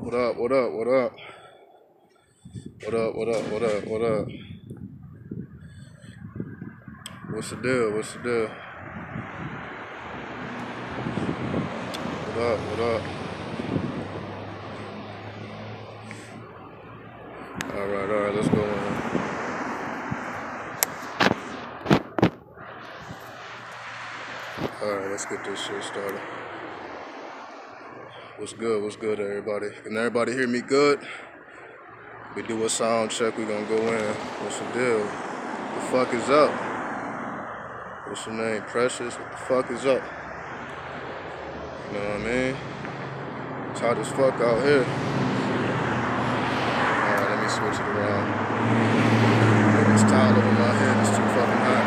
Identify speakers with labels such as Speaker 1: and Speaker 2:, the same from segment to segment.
Speaker 1: What up, what up, what up? What up, what up, what up, what up? What's the deal, what's the deal? What up, what up? Alright, let's go on. Alright, let's get this shit started. What's good, everybody? Can everybody hear me good? We do a sound check, we gonna go in. What's the deal? What the fuck is up? What's your name? Precious? What the fuck is up? You know what I mean? It's hot as fuck out here. Alright, let me switch it around. Get this towel over my head, it's too fucking hot.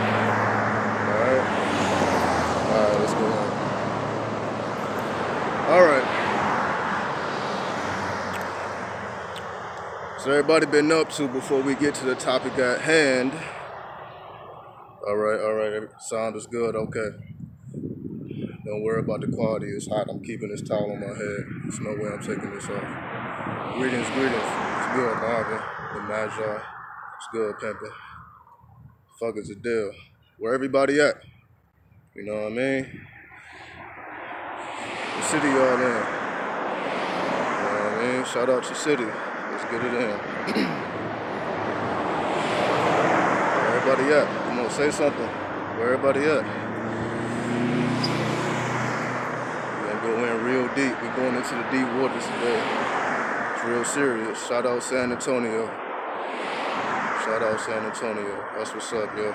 Speaker 1: Alright, let's go on. Alright. So everybody been up to before we get to the topic at hand. Alright, sound is good, okay. Don't worry about the quality, it's hot. I'm keeping this towel on my head. There's no way I'm taking this off. Greetings. It's good, Marvin. The Magi. It's good, pimpin'. Fuck is the deal? Where everybody at? You know what I mean? What city y'all in? You know what I mean? Shout out to city. Let's get it in. Where everybody at? Come on, say something. Where everybody at? We're gonna go in real deep. We're going into the deep waters today. It's real serious. Shout out San Antonio. Shout out San Antonio. That's what's up, yo.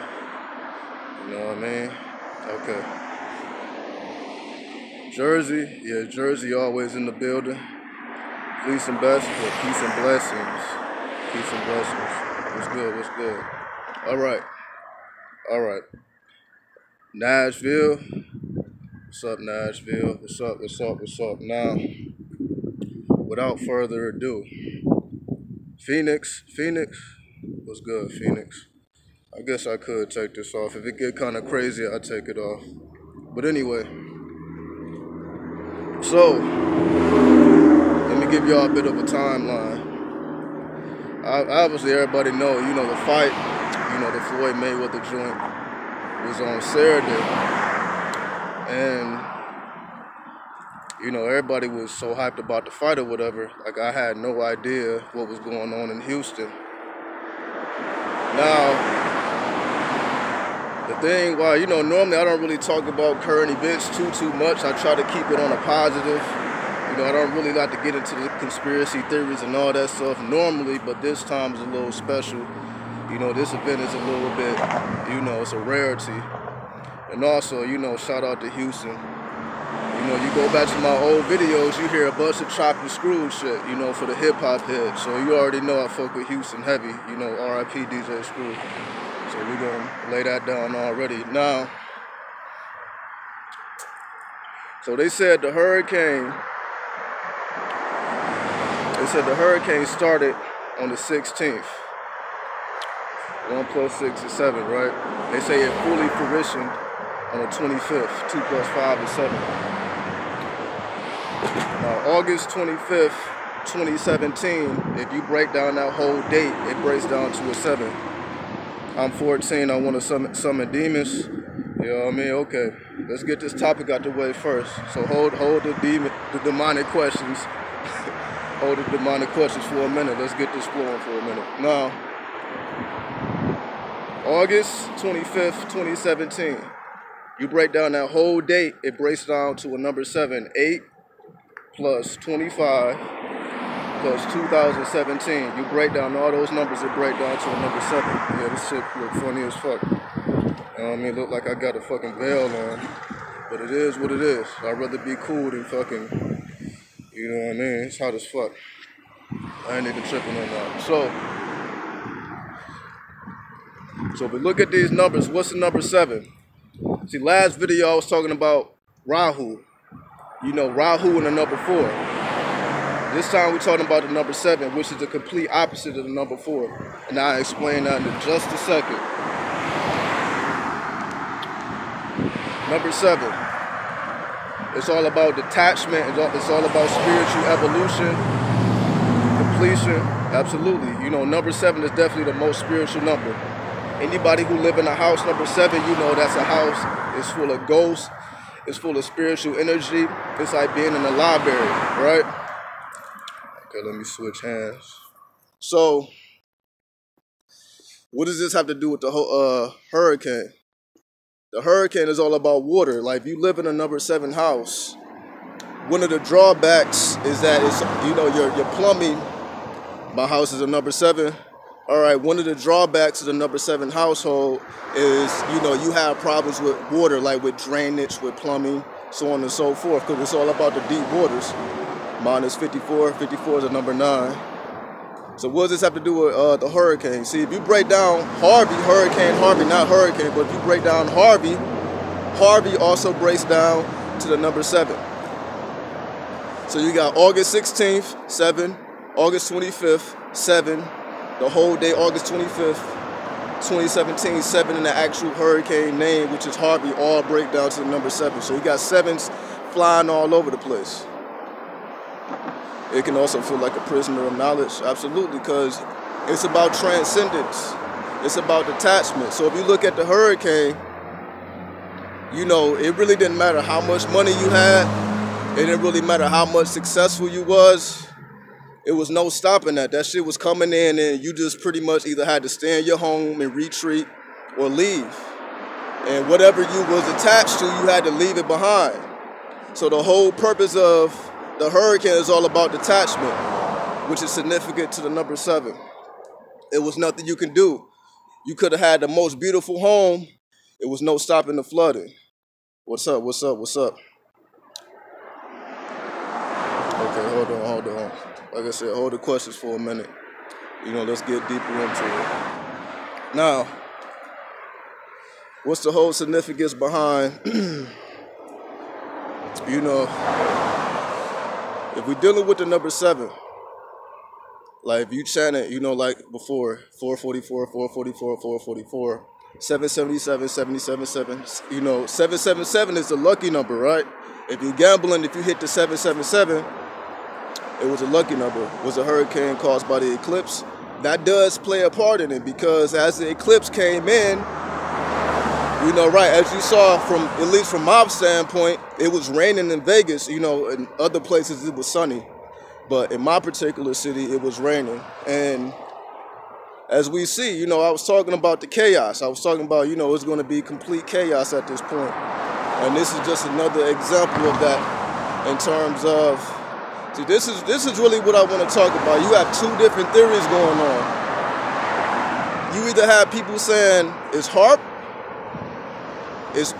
Speaker 1: You know what I mean? Okay. Jersey. Yeah, Jersey always in the building. Peace and blessings. Peace and blessings. Peace and blessings. What's good? All right. Nashville. What's up, Nashville? What's up? Now, without further ado, Phoenix. What's good, Phoenix? I guess I could take this off. If it get kind of crazy, I'd take it off. But anyway, so let me give y'all a bit of a timeline. Obviously, everybody know, the fight, the Floyd Mayweather joint was on Saturday. And, everybody was so hyped about the fight or whatever. Like, I had no idea what was going on in Houston. Now, the thing, normally I don't really talk about current events too much. I try to keep it on a positive. I don't really like to get into the conspiracy theories and all that stuff normally, but this time is a little special. This event is a little bit, it's a rarity. And also, shout out to Houston. You go back to my old videos, you hear a bunch of chopped and screwed shit, for the hip-hop head. So you already know I fuck with Houston heavy, RIP DJ Screw. So we're going to lay that down already. Now, so they said the hurricane started on the 16th. 1 + 6 is 7, right? They say it fully fruitioned on the 25th. 2 + 5 is 7. Now, August 25th, 2017, if you break down that whole date, it breaks down to a 7. I'm 14, I want to summon demons. You know what I mean? Okay, let's get this topic out the way first. So hold the demonic questions. Hold the demonic questions for a minute. Let's get this flowing for a minute. Now, August 25th, 2017. You break down that whole date, it breaks down to a number 7. 8 + 25 + 2017. You break down all those numbers, it break down to a number 7. Yeah, this shit look funny as fuck. know what I mean? Look like I got a fucking veil on. But it is what it is. I'd rather be cool than fucking, you know what I mean? It's hot as fuck. I ain't even tripping on that. So if we look at these numbers, what's the number 7? See, last video I was talking about Rahu. You know, Rahu and the number 4. This time we're talking about the number 7, which is the complete opposite of the number 4. And I'll explain that in just a second. Number 7. It's all about detachment. It's all about spiritual evolution, completion. Absolutely. You know, number 7 is definitely the most spiritual number. Anybody who live in a house number 7, you know that's a house. It's full of ghosts. It's full of spiritual energy. It's like being in a library, right? Okay, let me switch hands. So, what does this have to do with the whole hurricane? The hurricane is all about water. Like, if you live in a number 7 house, one of the drawbacks is that it's, you know, your plumbing. My house is a number 7. All right, one of the drawbacks of the number 7 household is, you know, you have problems with water, like with drainage, with plumbing, so on and so forth, because it's all about the deep waters. Mine is 54. 54 is a number 9. So what does this have to do with the hurricane? See, if you break down Harvey, Hurricane Harvey, not hurricane, but if you break down Harvey, Harvey also breaks down to the number 7. So you got August 16th, 7, August 25th, 7, the whole day, August 25th, 2017, 7 in the actual hurricane name, which is Harvey, all break down to the number 7. So you got 7s flying all over the place. It can also feel like a prisoner of knowledge, absolutely, because it's about transcendence. It's about detachment. So if you look at the hurricane, you know, it really didn't matter how much money you had. It didn't really matter how much successful you was. It was no stopping that. That shit was coming in and you just pretty much either had to stay in your home and retreat or leave. And whatever you was attached to, you had to leave it behind. So the whole purpose of the hurricane is all about detachment, which is significant to the number 7. It was nothing you can do. You could have had the most beautiful home. It was no stopping the flooding. What's up? What's up? What's up? Okay, hold on. Like I said, hold the questions for a minute. You know, let's get deeper into it. Now, what's the whole significance behind, you know, if we're dealing with the number 7, like if you chant it, you know, like before, 444, 444, 444, 777, 777, you know, 777 is the lucky number, right? If you're gambling, if you hit the 777, it was a lucky number. It was a hurricane caused by the eclipse. That does play a part in it because as the eclipse came in, you know, right, as you saw from, at least from my standpoint, it was raining in Vegas. You know, in other places it was sunny. But in my particular city, it was raining. And as we see, you know, I was talking about the chaos. I was talking about, you know, it's going to be complete chaos at this point. And this is just another example of that in terms of, see, this is really what I want to talk about. You have two different theories going on. You either have people saying it's HAARP, it's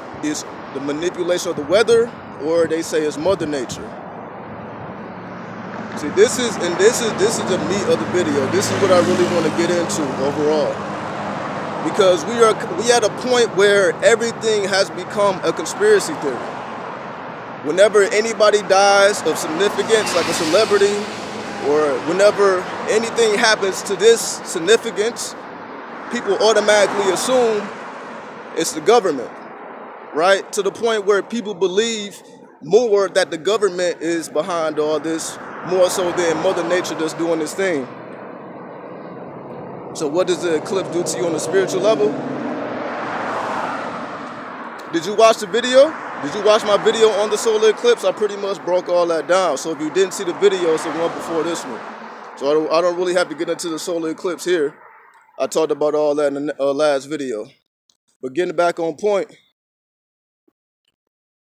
Speaker 1: the manipulation of the weather, or they say it's Mother Nature. See, this is the meat of the video. This is what I really want to get into overall. Because we at a point where everything has become a conspiracy theory. Whenever anybody dies of significance, like a celebrity, or whenever anything happens to this significance, people automatically assume it's the government, right? To the point where people believe more that the government is behind all this, more so than Mother Nature just doing this thing. So what does the eclipse do to you on a spiritual level? Did you watch the video? Did you watch my video on the solar eclipse? I pretty much broke all that down. So if you didn't see the video, it's the one before this one. So I don't really have to get into the solar eclipse here. I talked about all that in the last video. But getting back on point,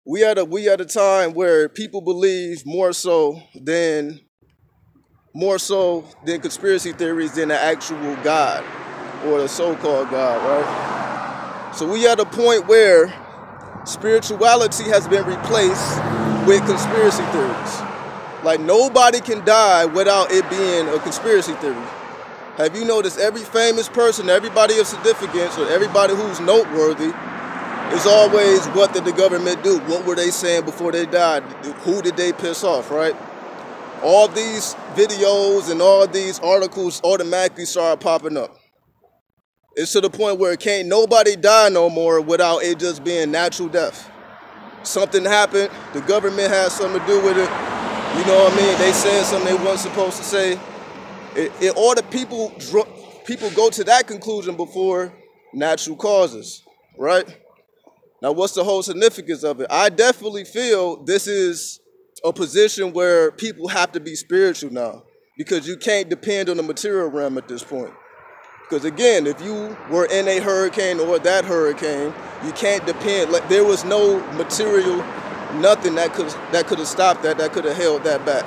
Speaker 1: we at a time where people believe more so than conspiracy theories than the actual God or the so-called God, right? So we at a point where spirituality has been replaced with conspiracy theories. Like, nobody can die without it being a conspiracy theory. Have you noticed every famous person, everybody of significance, or everybody who's noteworthy is always, what did the government do? What were they saying before they died? Who did they piss off, right? All these videos and all these articles automatically start popping up. It's to the point where can't nobody die no more without it just being natural death. Something happened, the government has something to do with it. You know what I mean? They said something they weren't supposed to say. In order people go to that conclusion before natural causes, right? Now, what's the whole significance of it? I definitely feel this is a position where people have to be spiritual now, because you can't depend on the material realm at this point. Because again, if you were in a hurricane or that hurricane, you can't depend. Like, there was no material, nothing that could have stopped that could have held that back.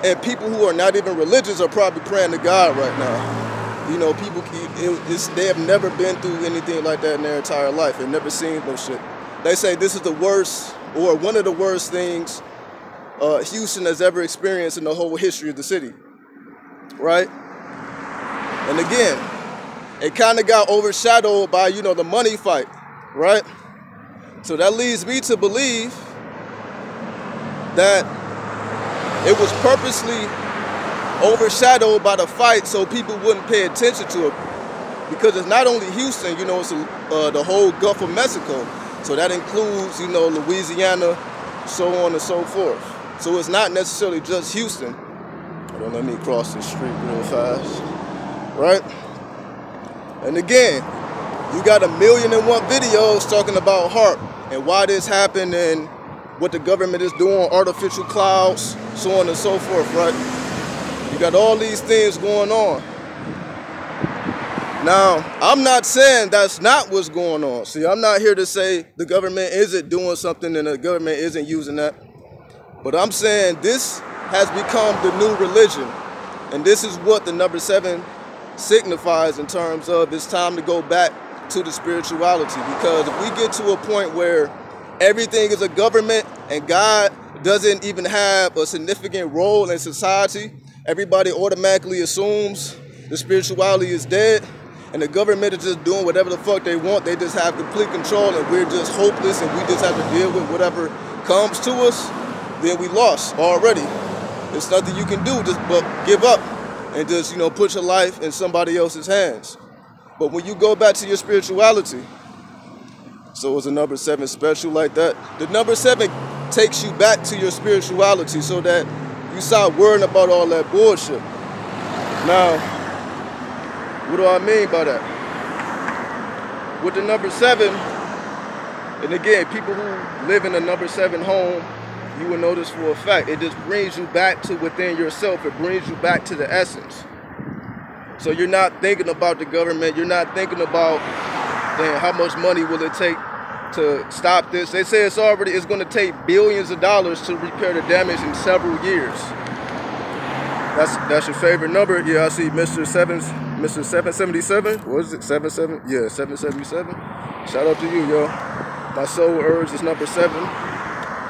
Speaker 1: And people who are not even religious are probably praying to God right now. You know, people, they have never been through anything like that in their entire life and never seen no shit. They say this is the worst, or one of the worst things Houston has ever experienced in the whole history of the city, right? And again, it kind of got overshadowed by, you know, the money fight, right? So that leads me to believe that it was purposely overshadowed by the fight so people wouldn't pay attention to it. Because it's not only Houston, you know, it's the whole Gulf of Mexico. So that includes, you know, Louisiana, so on and so forth. So it's not necessarily just Houston. Don't let me cross the street real fast, right? And again, you got 1,000,001 videos talking about HAARP and why this happened and what the government is doing, artificial clouds, so on and so forth, right? You got all these things going on. Now, I'm not saying that's not what's going on. See, I'm not here to say the government isn't doing something and the government isn't using that. But I'm saying this has become the new religion. And this is what the number 7 signifies in terms of it's time to go back to the spirituality. Because if we get to a point where everything is a government and God doesn't even have a significant role in society, everybody automatically assumes the spirituality is dead and the government is just doing whatever the fuck they want. They just have complete control and we're just hopeless and we just have to deal with whatever comes to us, then we lost already. There's nothing you can do just but give up and just, you know, put your life in somebody else's hands. But when you go back to your spirituality, so is a number 7 special like that? The number 7 takes you back to your spirituality so that you stop worrying about all that bullshit. Now, what do I mean by that? With the number 7, and again, people who live in a number 7 home, you will notice for a fact, it just brings you back to within yourself. It brings you back to the essence. So you're not thinking about the government. You're not thinking about, damn, how much money will it take to stop this? They say it's going to take billions of dollars to repair the damage in several years. That's your favorite number? Yeah, I see Mr. 777. What is it? 77? Yeah, 777. Shout out to you, yo. My soul urge is number 7.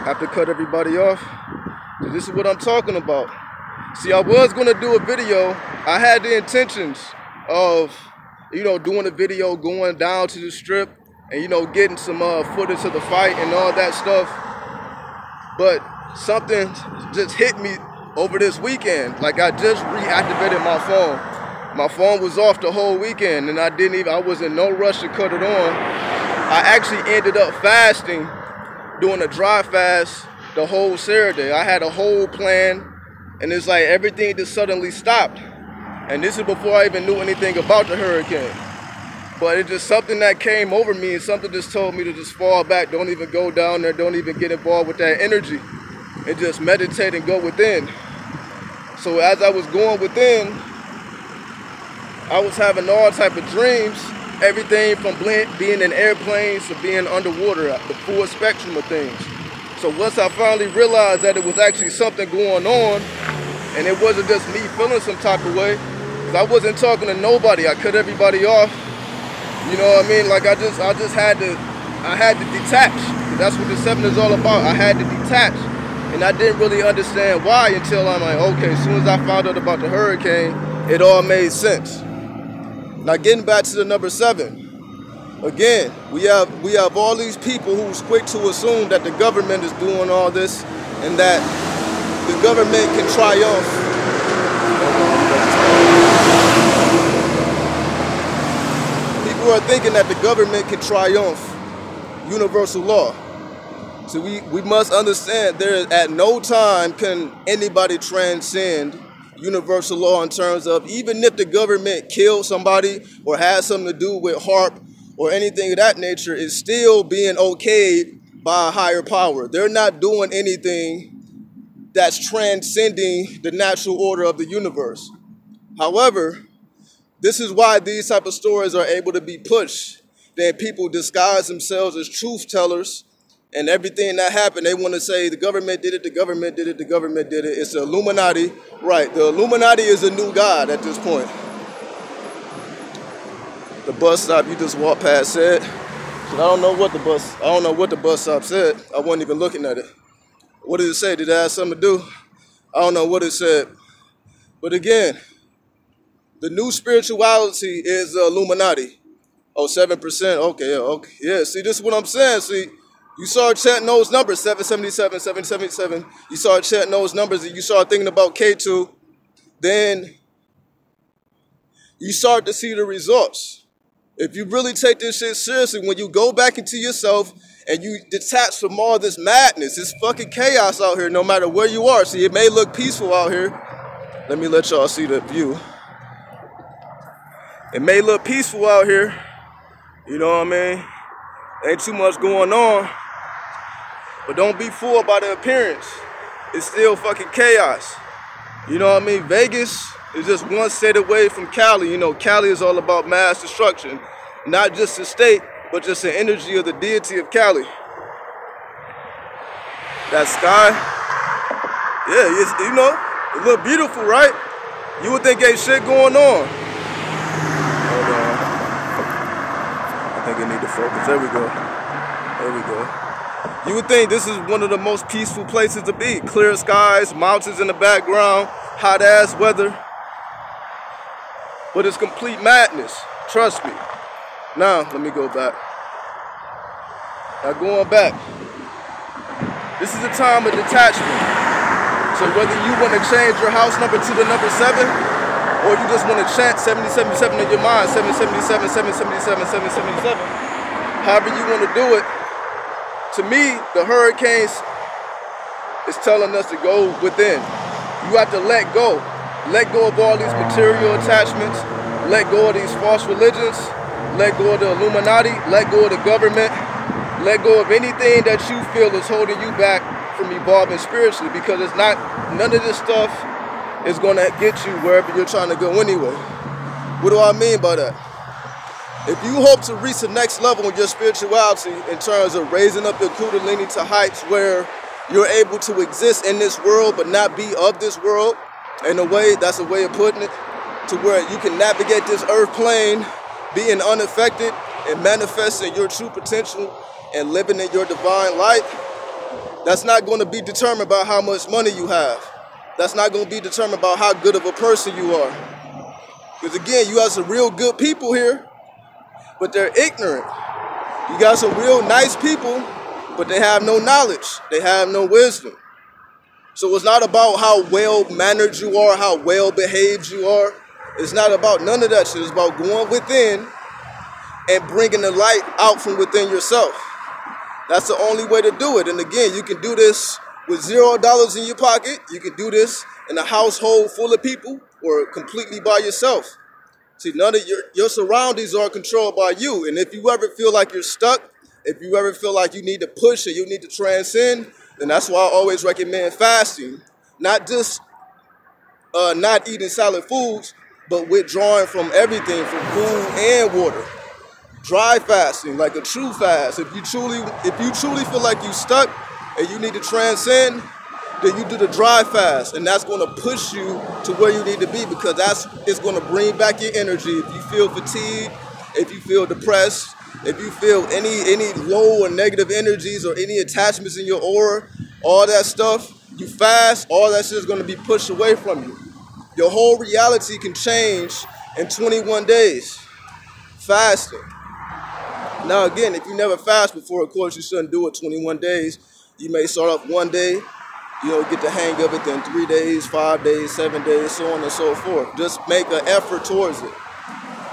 Speaker 1: Have to cut everybody off. So this is what I'm talking about. See, I was going to do a video. I had the intentions of, you know, doing a video going down to the strip and, you know, getting some footage of the fight and all that stuff. But something just hit me over this weekend. Like, I just reactivated my phone. My phone was off the whole weekend and I was in no rush to cut it on. I actually ended up fasting, doing a dry fast the whole Saturday. I had a whole plan and it's like everything just suddenly stopped. And this is before I even knew anything about the hurricane. But it's just something that came over me and something just told me to just fall back. Don't even go down there. Don't even get involved with that energy. And just meditate and go within. So as I was going within, I was having all type of dreams. Everything from being in airplanes to being underwater, the full spectrum of things. So once I finally realized that it was actually something going on, and it wasn't just me feeling some type of way, because I wasn't talking to nobody. I cut everybody off. You know what I mean? Like I had to detach. That's what the 7 is all about. I had to detach. And I didn't really understand why until I'm like, okay, as soon as I found out about the hurricane, it all made sense. Now getting back to the number 7. Again, we have all these people who's quick to assume that the government is doing all this and that the government can triumph. People are thinking that the government can triumph universal law. So we must understand there at no time can anybody transcend universal law in terms of even if the government killed somebody or has something to do with HARP or anything of that nature, is still being okayed by a higher power. They're not doing anything that's transcending the natural order of the universe. However, this is why these type of stories are able to be pushed. Then people disguise themselves as truth tellers, and everything that happened, they want to say the government did it, the government did it, the government did it. It's the Illuminati. Right, the Illuminati is a new god at this point. The bus stop you just walked past said, I don't know what the bus stop said. I wasn't even looking at it. What did it say? Did it have something to do? I don't know what it said. But again, the new spirituality is the Illuminati. Oh, 7%. Okay. Yeah, see, this is what I'm saying. See, you start chanting those numbers, 777, 777. You start chanting those numbers and you start thinking about K2. Then you start to see the results. If you really take this shit seriously, when you go back into yourself and you detach from all this madness, it's fucking chaos out here no matter where you are. See, it may look peaceful out here. Let me let y'all see the view. It may look peaceful out here. You know what I mean? Ain't too much going on. But don't be fooled by the appearance. It's still fucking chaos. You know what I mean? Vegas is just one state away from Cali. You know, Cali is all about mass destruction. Not just the state, but just the energy of the deity of Cali. That sky, yeah, it's, you know, it look beautiful, right? You would think ain't shit going on. Hold on. I think I need to focus. There we go. There we go. You would think this is one of the most peaceful places to be. Clear skies, mountains in the background, hot ass weather. But it's complete madness. Trust me. Now, let me go back. Now going back. This is a time of detachment. So whether you want to change your house number to the number 7, or you just want to chant 777 in your mind, 777, 777, 777, however you want to do it, to me, the hurricanes is telling us to go within. You have to let go. Let go of all these material attachments. Let go of these false religions. Let go of the Illuminati. Let go of the government. Let go of anything that you feel is holding you back from evolving spiritually, because it's not, none of this stuff is going to get you wherever you're trying to go anyway. What do I mean by that? If you hope to reach the next level in your spirituality in terms of raising up your kundalini to heights where you're able to exist in this world but not be of this world, in a way, that's a way of putting it, to where you can navigate this earth plane being unaffected and manifesting your true potential and living in your divine light, that's not going to be determined by how much money you have. That's not going to be determined by how good of a person you are. Because again, you have some real good people here, but they're ignorant. You got some real nice people, but they have no knowledge. They have no wisdom. So it's not about how well-mannered you are, how well-behaved you are. It's not about none of that shit. It's about going within and bringing the light out from within yourself. That's the only way to do it. And again, you can do this with $0 in your pocket. You can do this in a household full of people or completely by yourself. See, none of your surroundings are controlled by you. And if you ever feel like you're stuck, if you ever feel like you need to push or you need to transcend, then that's why I always recommend fasting. Not just not eating solid foods, but withdrawing from everything, from food and water. Dry fasting, like a true fast. If you truly feel like you're stuck and you need to transcend, then you do the dry fast, and that's going to push you to where you need to be, because it's going to bring back your energy. If you feel fatigued, if you feel depressed, if you feel any low or negative energies or any attachments in your aura, all that stuff, you fast, all that shit is going to be pushed away from you. Your whole reality can change in 21 days. Fasting. Now again, if you never fast before, of course you shouldn't do it 21 days. You may start off one day, get the hang of it, then 3 days, 5 days, 7 days, so on and so forth. Just make an effort towards it.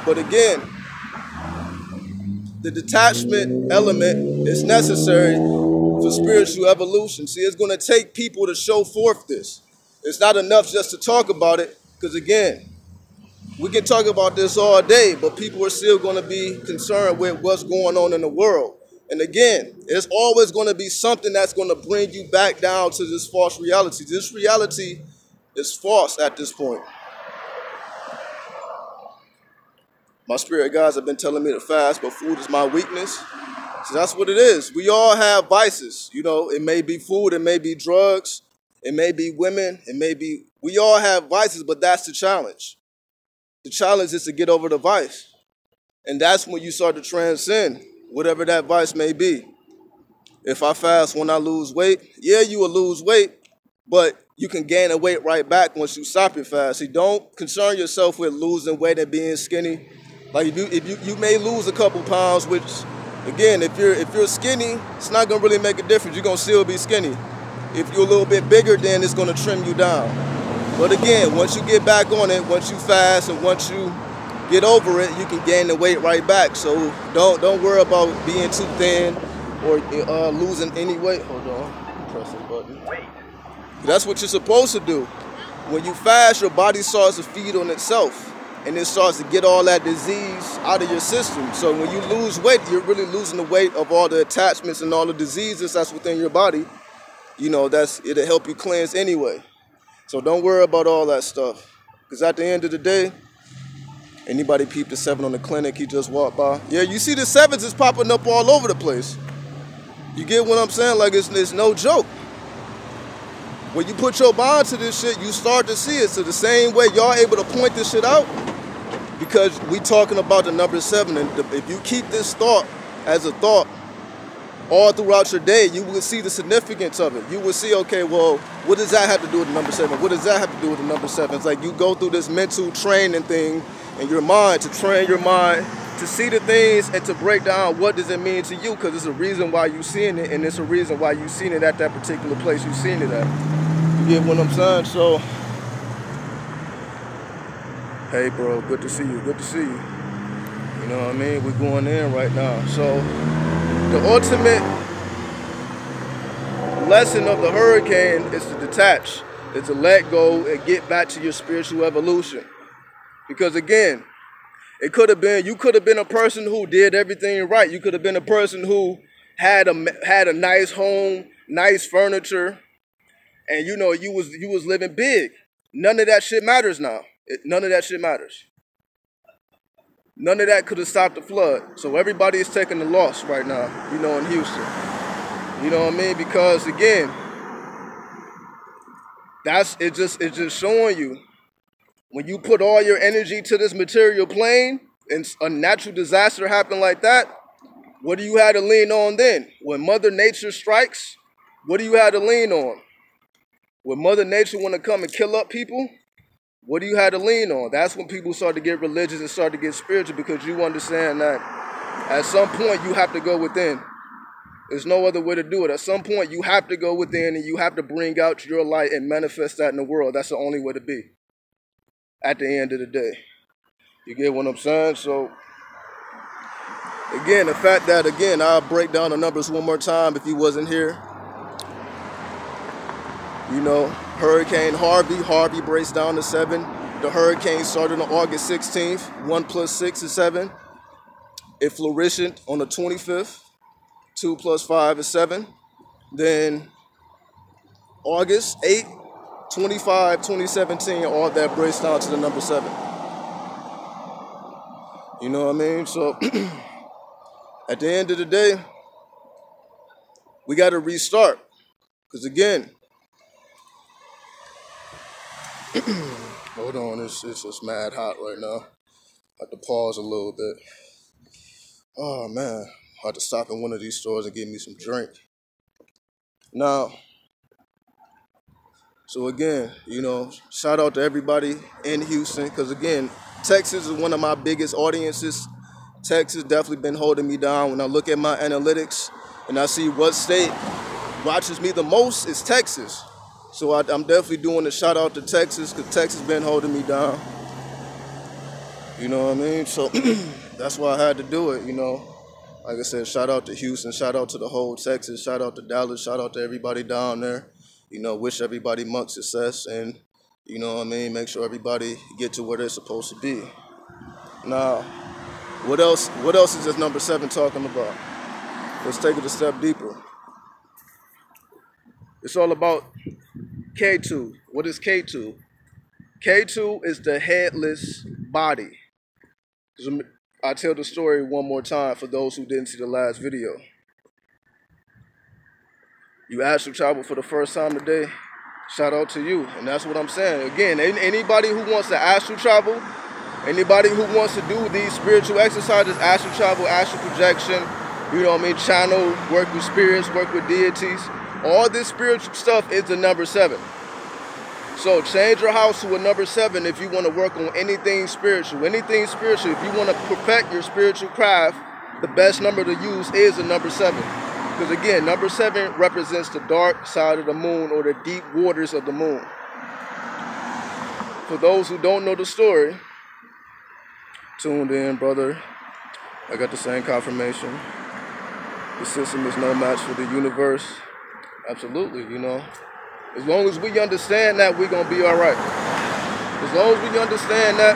Speaker 1: But again, the detachment element is necessary for spiritual evolution. See, it's going to take people to show forth this. It's not enough just to talk about it, because again, we can talk about this all day, but people are still going to be concerned with what's going on in the world. And again, there's always going to be something that's going to bring you back down to this false reality. This reality is false at this point. My spirit guides have been telling me to fast, but food is my weakness. So that's what it is. We all have vices. It may be food, it may be drugs, it may be women, we all have vices, but that's the challenge. The challenge is to get over the vice. And that's when you start to transcend whatever that vice may be. If I fast when I lose weight, yeah, you will lose weight, but you can gain the weight right back once you stop your fast. See, don't concern yourself with losing weight and being skinny. Like if you may lose a couple pounds, which again, if you're skinny, it's not gonna really make a difference. You're gonna still be skinny. If you're a little bit bigger, then it's gonna trim you down. But again, once you get back on it, once you fast and once you get over it, you can gain the weight right back. So don't worry about being too thin or losing any weight. Hold on, press the button. That's what you're supposed to do. When you fast, your body starts to feed on itself, and it starts to get all that disease out of your system. So when you lose weight, you're really losing the weight of all the attachments and all the diseases that's within your body. It'll help you cleanse anyway. So don't worry about all that stuff. Because at the end of the day, anybody peep the 7 on the clinic, he just walked by. Yeah, you see the 7s is popping up all over the place. You get what I'm saying? Like, it's no joke. When you put your mind to this shit, you start to see it. So the same way y'all able to point this shit out, because we talking about the number 7. And if you keep this thought as a thought all throughout your day, you will see the significance of it. You will see, okay, well, what does that have to do with the number 7? What does that have to do with the number 7? It's like you go through this mental training thing in your mind, to train your mind to see the things and to break down what does it mean to you, because it's a reason why you seeing it, and it's a reason why you seen it at that particular place you seen it at. You get what I'm saying? So, hey bro, good to see you, good to see you. You know what I mean? We're going in right now. So, the ultimate lesson of the hurricane is to detach. It's to let go and get back to your spiritual evolution. Because again, you could have been a person who did everything right. You could have been a person who had a nice home, nice furniture, and you was living big. None of that shit matters now. None of that shit matters. None of that could have stopped the flood. So everybody is taking the loss right now, in Houston. You know what I mean? Because again, it's just showing you, when you put all your energy to this material plane and a natural disaster happened like that, what do you have to lean on then? When Mother Nature strikes, what do you have to lean on? When Mother Nature want to come and kill up people, what do you have to lean on? That's when people start to get religious and start to get spiritual, because you understand that at some point you have to go within. There's no other way to do it. At some point you have to go within and you have to bring out your light and manifest that in the world. That's the only way to be at the end of the day. You get what I'm saying? So, again, the fact that, I'll break down the numbers one more time if you wasn't here. Hurricane Harvey breaks down to 7. The hurricane started on August 16th. 1 plus 6 is 7. It flourished on the 25th. 2 plus 5 is 7. Then August 8th, 25, 2017, all that breaks down to the number 7. You know what I mean? So, at the end of the day, we got to restart. Because again, hold on, it's just mad hot right now. I have to pause a little bit. Oh man, I had to stop in one of these stores and get me some drink. Now, so again, shout out to everybody in Houston, because again, Texas is one of my biggest audiences. Texas definitely been holding me down. When I look at my analytics and I see what state watches me the most, it's Texas. So I'm definitely doing a shout out to Texas, because Texas been holding me down. You know what I mean? So that's why I had to do it, Like I said, shout out to Houston, shout out to the whole Texas, shout out to Dallas, shout out to everybody down there. Wish everybody much success, and, make sure everybody get to where they're supposed to be. Now, what else is this number 7 talking about? Let's take it a step deeper. It's all about K2. What is K2? K2 is the headless body. I tell the story one more time for those who didn't see the last video. You astral travel for the first time today, shout out to you. And that's what I'm saying. Again, anybody who wants to astral travel, anybody who wants to do these spiritual exercises, astral travel, astral projection, channel, work with spirits, work with deities, all this spiritual stuff is the number 7. So change your house to a number 7 if you want to work on anything spiritual. Anything spiritual, if you want to perfect your spiritual craft, the best number to use is the number 7. Because again, number 7 represents the dark side of the moon, or the deep waters of the moon. For those who don't know the story, tuned in, brother. I got the same confirmation. The system is no match for the universe. Absolutely, As long as we understand that, we're going to be all right. As long as we understand that,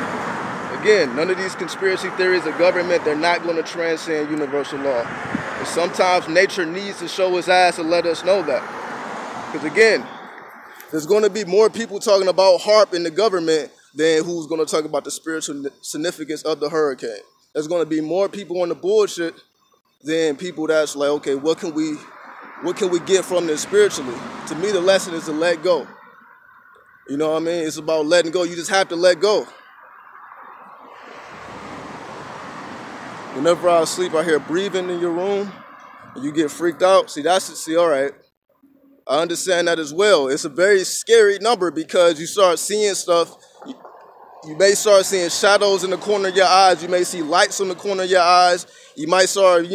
Speaker 1: again, none of these conspiracy theories of government, they're not going to transcend universal law. And sometimes nature needs to show its ass to let us know that. Because again, there's going to be more people talking about HAARP in the government than who's going to talk about the spiritual significance of the hurricane. There's going to be more people on the bullshit than people that's like, okay, what can we get from this spiritually? To me, the lesson is to let go. You know what I mean? It's about letting go. You just have to let go. Whenever I sleep, I hear breathing in your room, and you get freaked out. See, all right. I understand that as well. It's a very scary number, because you start seeing stuff. You may start seeing shadows in the corner of your eyes. You may see lights on the corner of your eyes. You might start,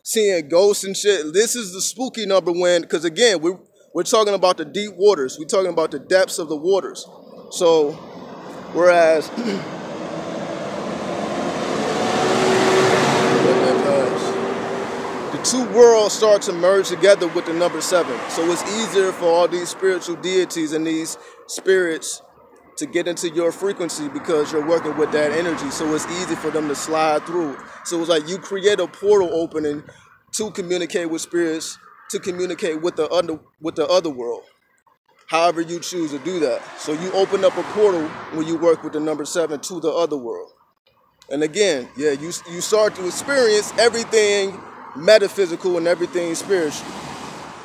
Speaker 1: seeing ghosts and shit. This is the spooky number because again, we're talking about the deep waters. We're talking about the depths of the waters. So, whereas the two worlds start to merge together with the number 7. So it's easier for all these spiritual deities and these spirits to get into your frequency, because you're working with that energy. So it's easy for them to slide through. So it's like you create a portal opening to communicate with spirits, to communicate with the other world. However you choose to do that. So you open up a portal when you work with the number 7 to the other world. And again, you start to experience everything metaphysical and everything spiritual.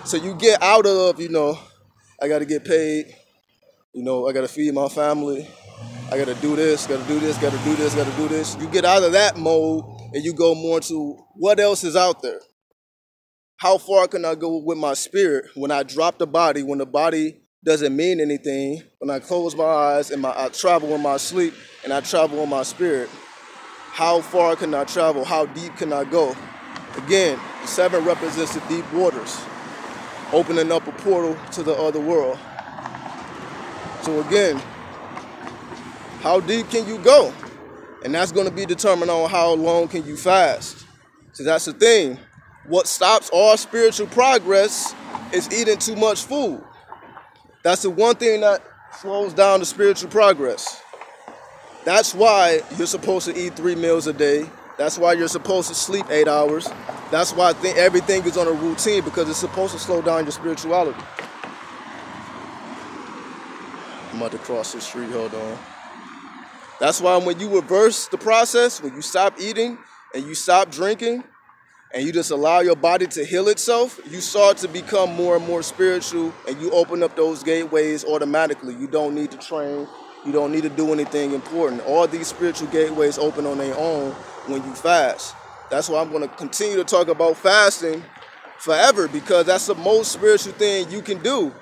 Speaker 1: So you get out of, I got to get paid. I got to feed my family. I got to do this, got to do this, got to do this, got to do this. You get out of that mode and you go more to what else is out there. How far can I go with my spirit when I drop the body, when the body doesn't mean anything, when I close my eyes and I travel in my sleep and I travel in my spirit? How far can I travel? How deep can I go? Again, the 7 represents the deep waters, opening up a portal to the other world. So again, how deep can you go? And that's going to be determined on how long can you fast. So that's the thing. What stops all spiritual progress is eating too much food. That's the one thing that slows down the spiritual progress. That's why you're supposed to eat 3 meals a day. That's why you're supposed to sleep 8 hours. That's why everything is on a routine, because it's supposed to slow down your spirituality. I'm about to cross the street, hold on. That's why when you reverse the process, when you stop eating and you stop drinking and you just allow your body to heal itself, you start to become more and more spiritual, and you open up those gateways automatically. You don't need to train. You don't need to do anything important. All these spiritual gateways open on their own when you fast. That's why I'm going to continue to talk about fasting forever, because that's the most spiritual thing you can do.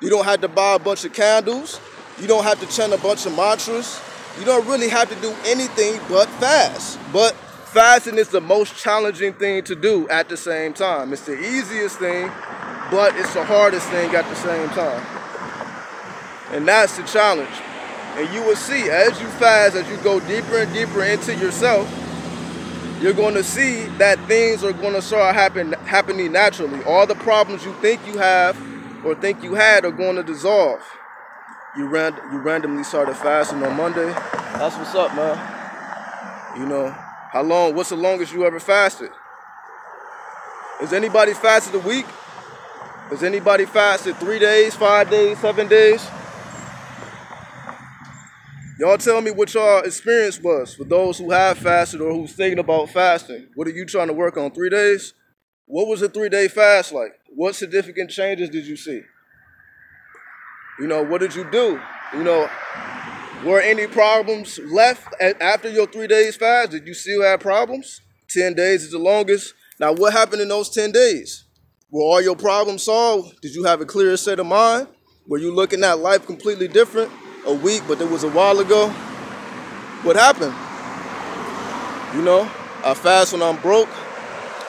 Speaker 1: You don't have to buy a bunch of candles. You don't have to chant a bunch of mantras. You don't really have to do anything but fast. But fasting is the most challenging thing to do at the same time. It's the easiest thing, but it's the hardest thing at the same time. And that's the challenge. And you will see, as you fast, as you go deeper and deeper into yourself, you're going to see that things are going to start happening naturally. All the problems you think you have or think you had are going to dissolve. You randomly started fasting on Monday. That's what's up, man. You know, how long? What's the longest you ever fasted? Has anybody fasted a week? Has anybody fasted 3 days, 5 days, 7 days? Y'all tell me what y'all experience was for those who have fasted or who's thinking about fasting. What are you trying to work on? 3 days? What was a 3-day fast like? What significant changes did you see? You know, what did you do? You know, were any problems left after your 3 days fast? Did you still have problems? 10 days is the longest. Now, what happened in those 10 days? Were all your problems solved? Did you have a clearer state of mind? Were you looking at life completely different? A week, but it was a while ago. What happened? You know, I fast when I'm broke.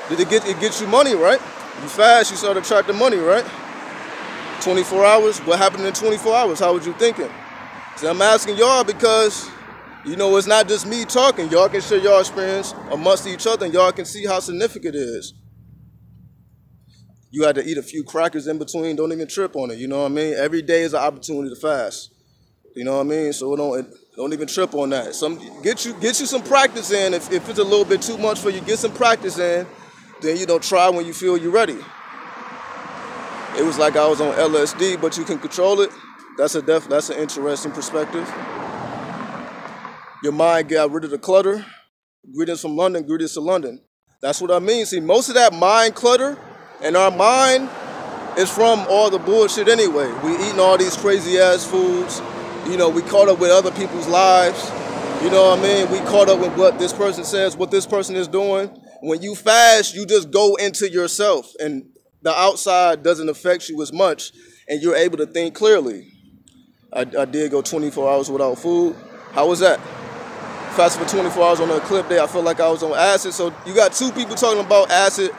Speaker 1: Did it get you money, right? You fast, you start attracting money, right? 24 hours, what happened in 24 hours? How was you thinking? So I'm asking y'all because, you know, it's not just me talking. Y'all can share your experience amongst each other and y'all can see how significant it is. You had to eat a few crackers in between. Don't even trip on it, you know what I mean? Every day is an opportunity to fast. You know what I mean? So don't even trip on that. Get you some practice in. If it's a little bit too much for you, get some practice in. Then, you know, try when you feel you're ready. It was like I was on LSD, but you can control it. That's an interesting perspective. Your mind got rid of the clutter. Greetings from London, greetings to London. That's what I mean. See, most of that mind clutter in our mind is from all the bullshit anyway. We eating all these crazy ass foods. You know, we caught up with other people's lives. You know what I mean? We caught up with what this person says, what this person is doing. When you fast, you just go into yourself and the outside doesn't affect you as much and you're able to think clearly. I did go 24 hours without food. How was that? Fasted for 24 hours on a clip day, I felt like I was on acid. So you got two people talking about acid,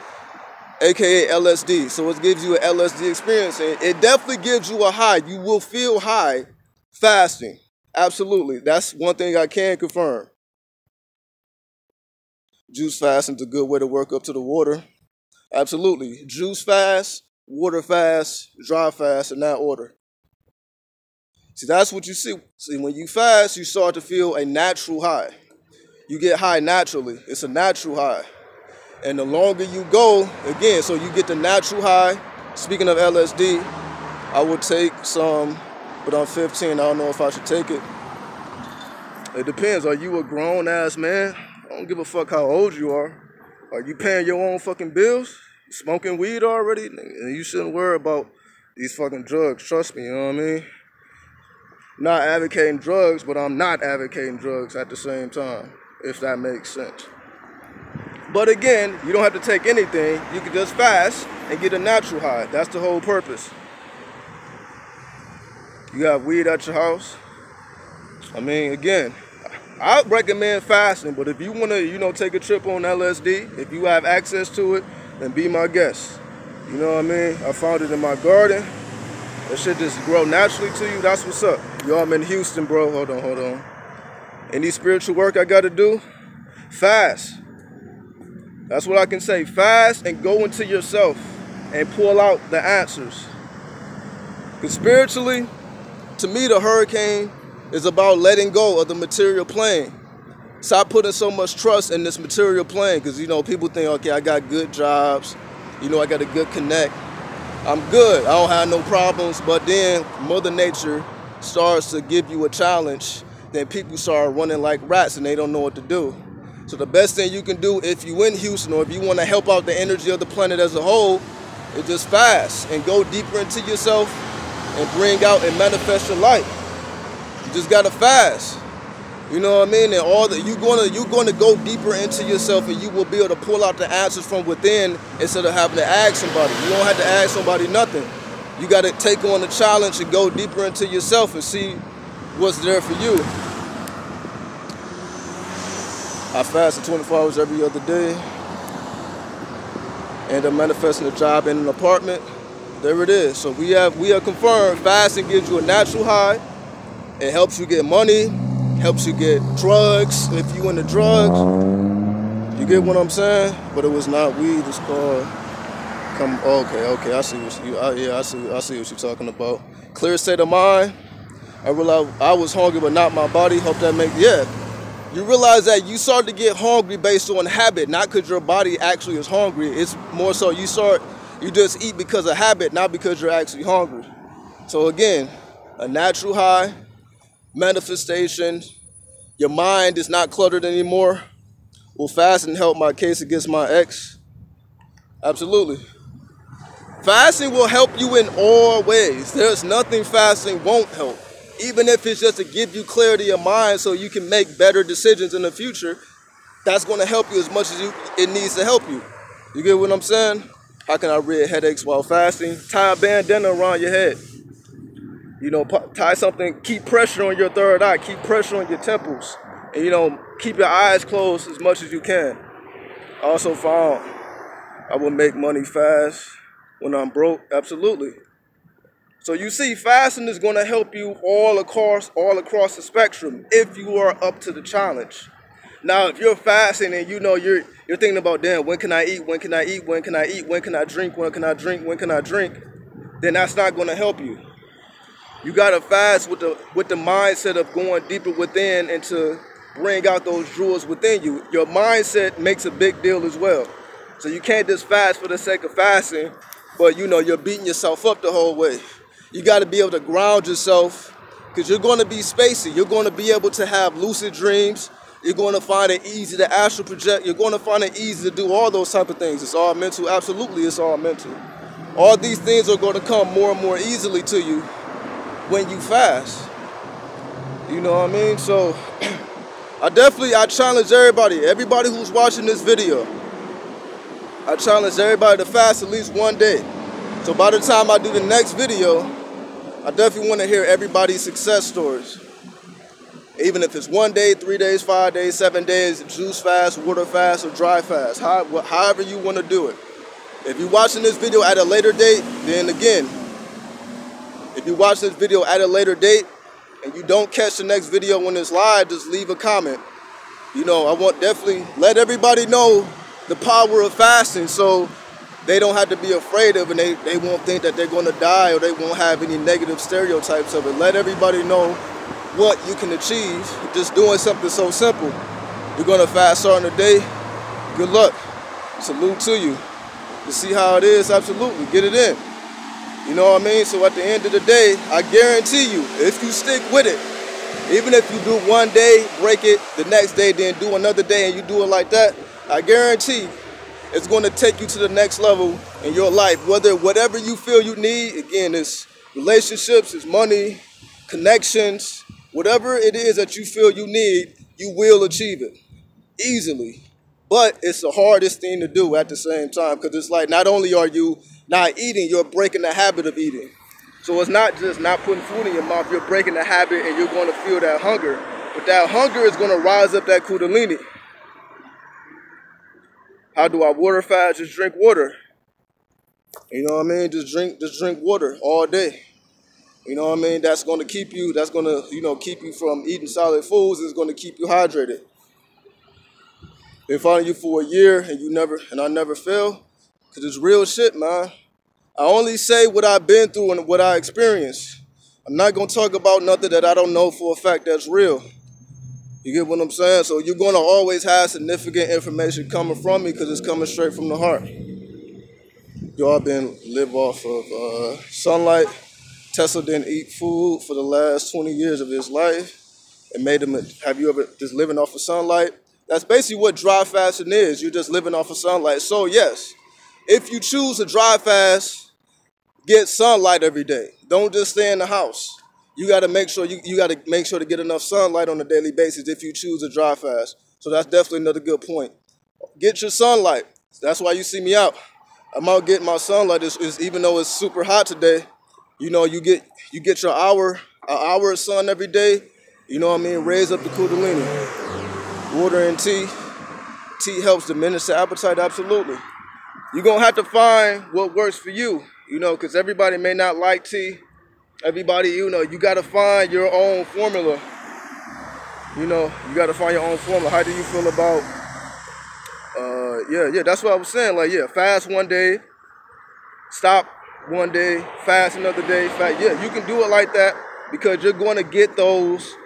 Speaker 1: aka LSD. So it gives you an LSD experience and it definitely gives you a high. You will feel high fasting. Absolutely. That's one thing I can confirm. Juice fasting is a good way to work up to the water. Absolutely. Juice fast, water fast, dry fast in that order. See, that's what you see. See, when you fast, you start to feel a natural high. You get high naturally. It's a natural high. And the longer you go, again, so you get the natural high. Speaking of LSD, I would take some, but I'm 15. I don't know if I should take it. It depends. Are you a grown-ass man? I don't give a fuck how old you are. Are you paying your own fucking bills? Smoking weed already? And you shouldn't worry about these fucking drugs. Trust me, you know what I mean? Not advocating drugs, but I'm not advocating drugs at the same time, if that makes sense. But again, you don't have to take anything. You can just fast and get a natural high. That's the whole purpose. You have weed at your house. I mean, again, I recommend fasting, but if you want to, you know, take a trip on LSD, if you have access to it, then be my guest. You know what I mean? I found it in my garden. That shit just grow naturally to you. That's what's up. Yo, I'm in Houston, bro. Hold on. Any spiritual work I got to do? Fast. That's what I can say. Fast and go into yourself and pull out the answers. Because spiritually, to me, the hurricane is about letting go of the material plane. Stop putting so much trust in this material plane because, you know, people think, okay, I got good jobs. You know, I got a good connect. I'm good. I don't have no problems. But then Mother Nature starts to give you a challenge. Then people start running like rats and they don't know what to do. So the best thing you can do if you in Houston or if you want to help out the energy of the planet as a whole is just fast and go deeper into yourself and bring out and manifest your life. You just gotta fast. You know what I mean? And you're gonna go deeper into yourself, and you will be able to pull out the answers from within instead of having to ask somebody. You don't have to ask somebody nothing. You got to take on the challenge and go deeper into yourself and see what's there for you. I fast 24 hours every other day, and I'm manifesting a job in an apartment. There it is. So we are confirmed. Fasting gives you a natural high. It helps you get money. Helps you get drugs if you into drugs. You get what I'm saying? But it was not weed. It's called. Okay. I see what you're talking about. Clear state of mind. I realized I was hungry, but not my body. Hope that makes You realize that you start to get hungry based on habit, not because your body actually is hungry. It's more so you just eat because of habit, not because you're actually hungry. So again, a natural high. Manifestation, your mind is not cluttered anymore. Will fasting help my case against my ex? Absolutely. Fasting will help you in all ways. There's nothing fasting won't help. Even if it's just to give you clarity of mind so you can make better decisions in the future, that's going to help you as much as it needs to help you. You get what I'm saying? How can I rid headaches while fasting? Tie a bandana around your head. You know, tie something, keep pressure on your third eye, keep pressure on your temples. And, keep your eyes closed as much as you can. I also found I will make money fast when I'm broke. Absolutely. So you see, fasting is going to help you all across the spectrum if you are up to the challenge. Now, if you're fasting and you're thinking about, damn, when can I eat? When can I eat? When can I eat? When can I drink? When can I drink? When can I drink? Then that's not going to help you. You gotta fast with the mindset of going deeper within and to bring out those jewels within you. Your mindset makes a big deal as well. So you can't just fast for the sake of fasting, but you're beating yourself up the whole way. You gotta be able to ground yourself, because you're gonna be spacey. You're gonna be able to have lucid dreams. You're gonna find it easy to astral project. You're gonna find it easy to do all those type of things. It's all mental. Absolutely, it's all mental. All these things are gonna come more and more easily to you when you fast. You know what I mean? So I challenge everybody who's watching this video. I challenge everybody to fast at least one day. So by the time I do the next video, I definitely want to hear everybody's success stories. Even if it's 1 day, 3 days, 5 days, 7 days, juice fast, water fast, or dry fast, however you want to do it. If you're watching this video at a later date, then again, if you watch this video at a later date and you don't catch the next video when it's live, just leave a comment. I want definitely let everybody know the power of fasting so they don't have to be afraid of it, and they won't think that they're going to die, or they won't have any negative stereotypes of it. Let everybody know what you can achieve just doing something so simple. You're going to fast starting today. Good luck. Salute to you. To see how it is, absolutely. Get it in. You know what I mean? So at the end of the day, I guarantee you, if you stick with it, even if you do 1 day, break it, the next day, then do another day, and you do it like that, I guarantee it's going to take you to the next level in your life. Whatever you feel you need, again, it's relationships, it's money, connections, whatever it is that you feel you need, you will achieve it easily. But it's the hardest thing to do at the same time, because it's like not only are you not eating, you're breaking the habit of eating. So it's not just not putting food in your mouth, you're breaking the habit and you're going to feel that hunger. But that hunger is going to rise up that kundalini. How do I water fast? Just drink water. You know what I mean? Just drink water all day. You know what I mean? That's going to keep you, keep you from eating solid foods. It's going to keep you hydrated. Been following you for a year and I never fail. Because it's real shit, man. I only say what I've been through and what I experienced. I'm not going to talk about nothing that I don't know for a fact that's real. You get what I'm saying? So you're going to always have significant information coming from me because it's coming straight from the heart. Y'all been live off of sunlight. Tesla didn't eat food for the last 20 years of his life. It made him, have you ever just living off of sunlight? That's basically what dry fasting is. You're just living off of sunlight. So yes, if you choose to dry fast, get sunlight every day. Don't just stay in the house. you got to make sure you got to make sure to get enough sunlight on a daily basis if you choose a dry fast. So that's definitely another good point. Get your sunlight. That's why you see me out. I'm out getting my sunlight. Even though it's super hot today, you know, you get your an hour of sun every day. You know what I mean? Raise up the kundalini. Water and tea. Tea helps diminish the appetite, absolutely. You're going to have to find what works for you, you know, because everybody may not like tea. Everybody, you know, you got to find your own formula. You know, you got to find your own formula. How do you feel about, yeah, that's what I was saying. Like, yeah, fast one day, stop one day, fast another day. Yeah, you can do it like that because you're going to get those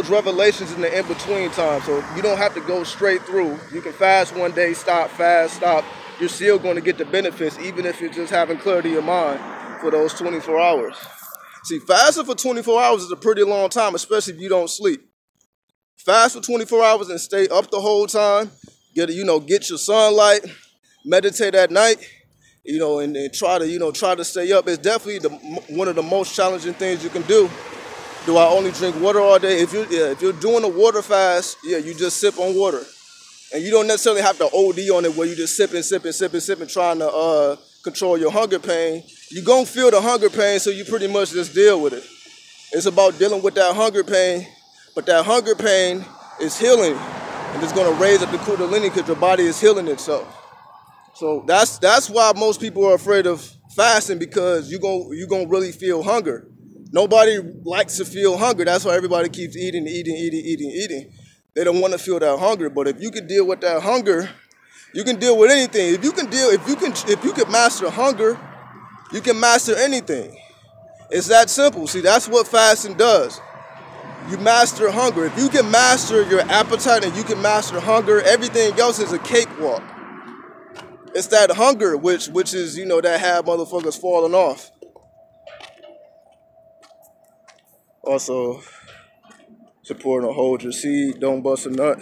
Speaker 1: revelations in the in-between time. So you don't have to go straight through. You can fast one day, stop, fast, stop. You're still going to get the benefits, even if you're just having clarity of mind for those 24 hours. See, fasting for 24 hours is a pretty long time, especially if you don't sleep. Fast for 24 hours and stay up the whole time. Get your sunlight, meditate at night, you know, and try to stay up. It's definitely one of the most challenging things you can do. Do I only drink water all day? If you're doing a water fast, yeah, you just sip on water. And you don't necessarily have to OD on it where you just sipping, trying to control your hunger pain. You're going to feel the hunger pain, so you pretty much just deal with it. It's about dealing with that hunger pain, but that hunger pain is healing, and it's going to raise up the kundalini because your body is healing itself. So that's why most people are afraid of fasting, because you're gonna really feel hunger. Nobody likes to feel hunger. That's why everybody keeps eating. They don't want to feel that hunger. But if you can deal with that hunger, you can deal with anything. If you can master hunger, you can master anything. It's that simple. See, that's what fasting does. You master hunger. If you can master your appetite and you can master hunger, everything else is a cakewalk. It's that hunger which is, you know, that have motherfuckers falling off. Also, it's important to hold your seed, don't bust a nut.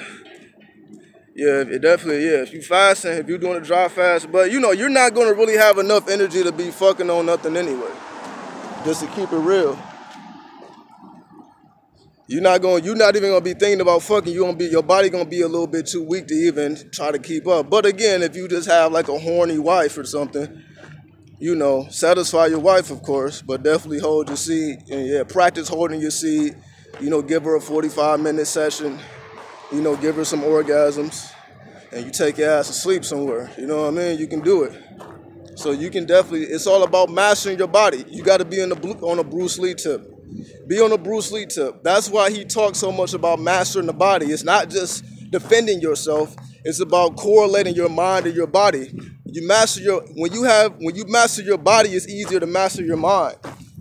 Speaker 1: Yeah, it definitely, yeah. If you fasting, if you're doing a dry fast, but you know, you're not gonna really have enough energy to be fucking on nothing anyway. Just to keep it real. You're not even gonna be thinking about fucking. Your body gonna be a little bit too weak to even try to keep up. But again, if you just have like a horny wife or something, you know, satisfy your wife, of course, but definitely hold your seed. And yeah, practice holding your seed. You know, give her a 45-minute session. You know, give her some orgasms, and you take your ass to sleep somewhere. You know what I mean? You can do it. So you can definitely. It's all about mastering your body. You got to be on a Bruce Lee tip. Be on a Bruce Lee tip. That's why he talks so much about mastering the body. It's not just defending yourself. It's about correlating your mind and your body. When you master your body, it's easier to master your mind.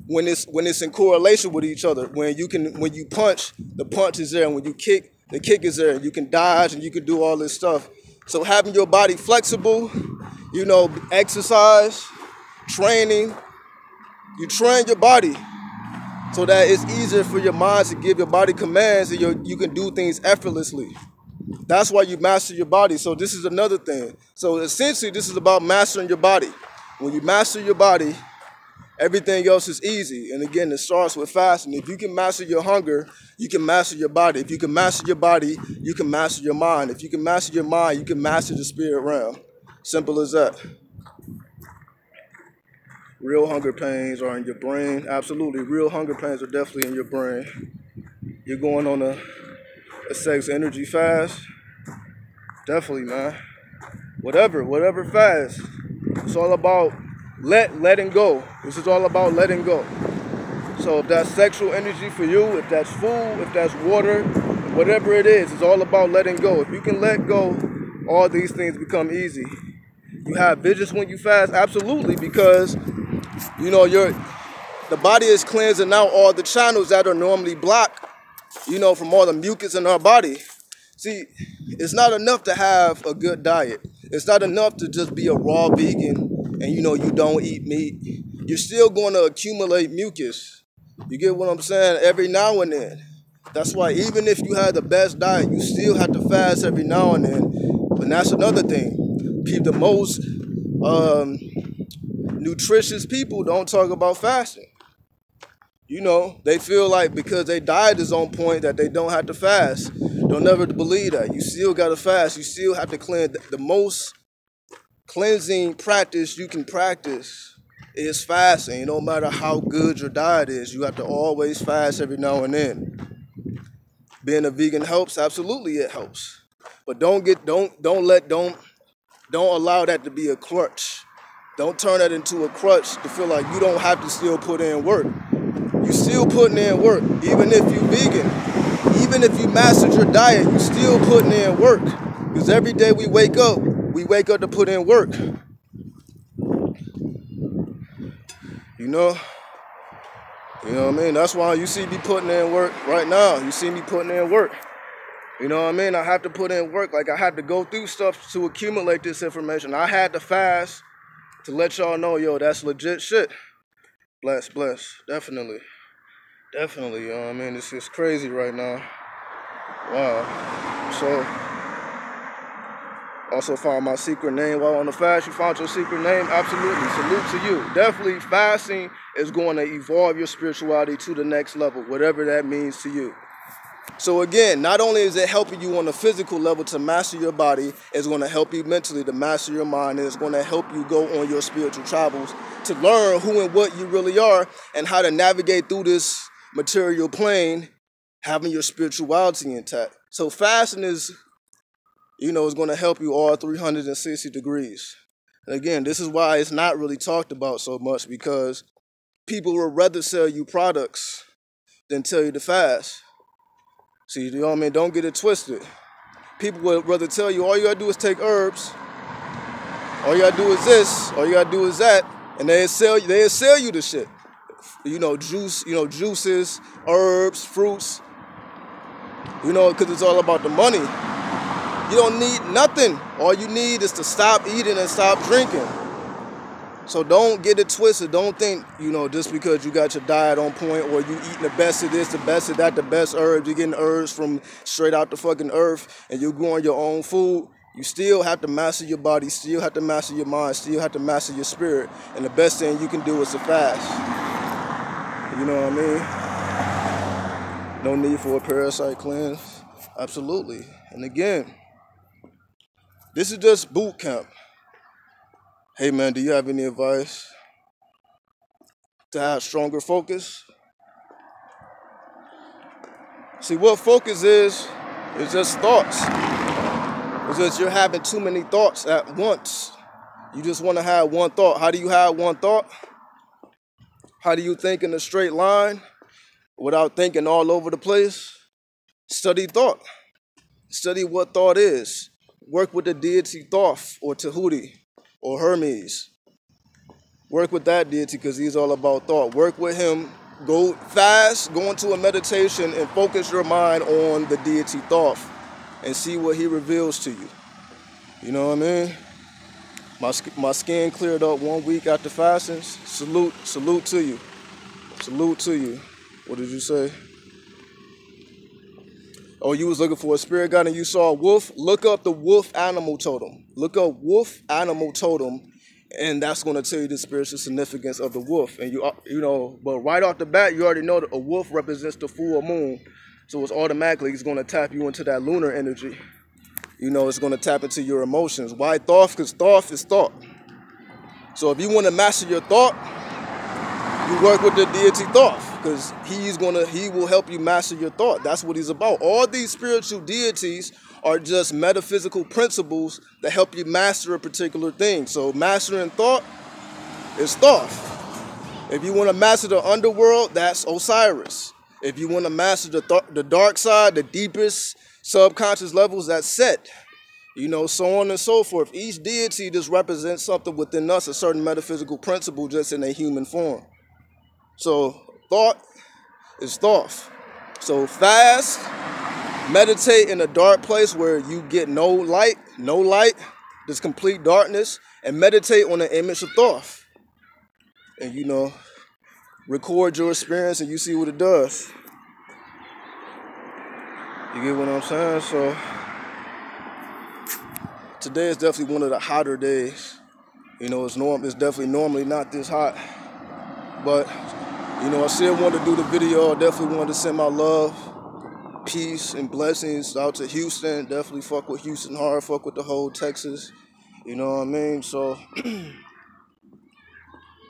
Speaker 1: When it's in correlation with each other. When you punch, the punch is there. And when you kick, the kick is there. You can dodge and you can do all this stuff. So having your body flexible, you know, exercise, training, you train your body so that it's easier for your mind to give your body commands and you can do things effortlessly. That's why you master your body. So this is another thing. So essentially, this is about mastering your body. When you master your body, everything else is easy. And again, it starts with fasting. If you can master your hunger, you can master your body. If you can master your body, you can master your mind. If you can master your mind, you can master the spirit realm. Simple as that. Real hunger pains are in your brain. Absolutely. Real hunger pains are definitely in your brain. You're going on a sex energy fast. Definitely, man. Whatever fast. It's all about letting go. This is all about letting go. So if that's sexual energy for you, if that's food, if that's water, whatever it is, it's all about letting go. If you can let go, all these things become easy. You have visions when you fast, absolutely, because you know the body is cleansing out all the channels that are normally blocked, you know, from all the mucus in our body. See, it's not enough to have a good diet. It's not enough to just be a raw vegan and, you know, you don't eat meat. You're still going to accumulate mucus. You get what I'm saying? Every now and then. That's why even if you had the best diet, you still have to fast every now and then. And that's another thing. The most nutritious people don't talk about fasting. You know, they feel like because their diet is on point that they don't have to fast. Don't ever believe that. You still got to fast. You still have to cleanse. The most cleansing practice you can practice is fasting. No matter how good your diet is, you have to always fast every now and then. Being a vegan helps. Absolutely, it helps. But don't allow that to be a crutch. Don't turn that into a crutch to feel like you don't have to still put in work. You still putting in work, even if you vegan, even if you mastered your diet, you still putting in work. Because every day we wake up to put in work. You know what I mean? That's why you see me putting in work right now. You see me putting in work. You know what I mean? I have to put in work. Like I had to go through stuff to accumulate this information. I had to fast to let y'all know, yo, that's legit shit. Bless. Definitely. You know what I mean? It's just crazy right now. Wow. So, also found my secret name while on the fast. You found your secret name? Absolutely. Salute to you. Definitely fasting is going to evolve your spirituality to the next level, whatever that means to you. So again, not only is it helping you on the physical level to master your body, it's going to help you mentally to master your mind, and it's going to help you go on your spiritual travels to learn who and what you really are and how to navigate through this material plane, having your spirituality intact. So fasting is going to help you all 360 degrees. And again, this is why it's not really talked about so much, because people would rather sell you products than tell you to fast. See, you know what I mean? Don't get it twisted. People would rather tell you all you gotta do is take herbs, all you gotta do is this, all you gotta do is that, and they'll sell you the shit. Juices, herbs, fruits, because it's all about the money. You don't need nothing. All you need is to stop eating and stop drinking. So don't get it twisted. Don't think, just because you got your diet on point or you eating the best of this, the best of that, the best herbs, you're getting herbs from straight out the fucking earth, and you're growing your own food. You still have to master your body, still have to master your mind, still have to master your spirit. And the best thing you can do is to fast. You know what I mean? No need for a parasite cleanse. Absolutely. And again, this is just boot camp. Hey man, do you have any advice to have stronger focus? See, what focus is just thoughts. It's just you're having too many thoughts at once. You just want to have one thought. How do you have one thought? How do you think in a straight line without thinking all over the place? Study thought. Study what thought is. Work with the deity Thoth or Tahuti or Hermes. Work with that deity because he's all about thought. Work with him. Go fast, go into a meditation and focus your mind on the deity Thoth and see what he reveals to you. You know what I mean? My skin cleared up 1 week after fasting. Salute to you. Salute to you. What did you say? Oh, you was looking for a spirit guide and you saw a wolf? Look up the wolf animal totem. Look up wolf animal totem, and that's going to tell you the spiritual significance of the wolf. And but right off the bat, you already know that a wolf represents the full moon. So it's going to tap you into that lunar energy. It's going to tap into your emotions. Why thought? Because thought is thought. So if you want to master your thought, you work with the deity Thoth, because he will help you master your thought. That's what he's about. All these spiritual deities are just metaphysical principles that help you master a particular thing. So mastering thought is Thoth. If you want to master the underworld, that's Osiris. If you want to master the dark side, the deepest subconscious levels, that's Set. So on and so forth. Each deity just represents something within us, a certain metaphysical principle just in a human form. So thought is Thoth. So fast, meditate in a dark place where you get no light, just complete darkness, and meditate on the image of Thoth. And record your experience and you see what it does. You get what I'm saying? So today is definitely one of the hotter days. It's definitely normally not this hot. But You know, I still wanted to do the video. I definitely wanted to send my love, peace, and blessings out to Houston. Definitely fuck with Houston hard, fuck with the whole Texas. You know what I mean? So,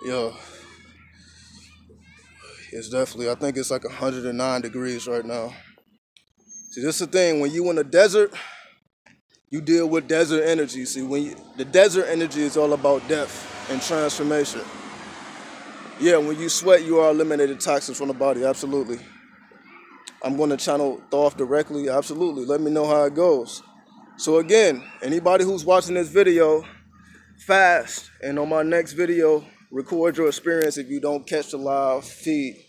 Speaker 1: yeah. It's definitely, I think it's like 109 degrees right now. See, this is the thing. When you in the desert, you deal with desert energy. See, the desert energy is all about death and transformation. Yeah, when you sweat, you are eliminating toxins from the body. Absolutely. I'm going to channel Thoth directly. Absolutely. Let me know how it goes. So again, anybody who's watching this video, fast. And on my next video, record your experience if you don't catch the live feed,